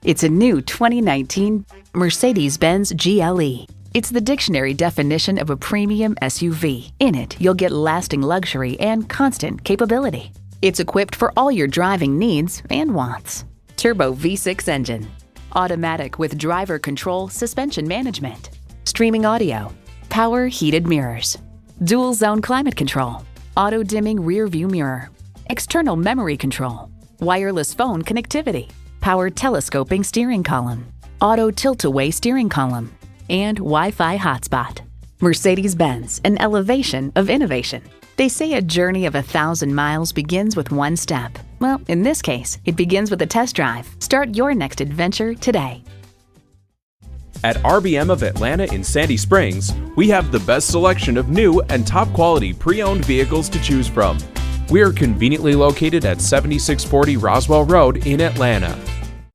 It's a new 2019 Mercedes-Benz GLE. It's the dictionary definition of a premium SUV. In it, you'll get lasting luxury and constant capability. It's equipped for all your driving needs and wants. Turbo V6 engine, automatic with driver control suspension management, streaming audio, power heated mirrors, dual zone climate control, auto dimming rear view mirror, external memory control, wireless phone connectivity, power telescoping steering column, auto tilt-away steering column, and Wi-Fi hotspot. Mercedes-Benz, an elevation of innovation. They say a journey of 1,000 miles begins with one step. Well, in this case, it begins with a test drive. Start your next adventure today. At RBM of Atlanta in Sandy Springs, we have the best selection of new and top-quality pre-owned vehicles to choose from. We are conveniently located at 7640 Roswell Road in Atlanta.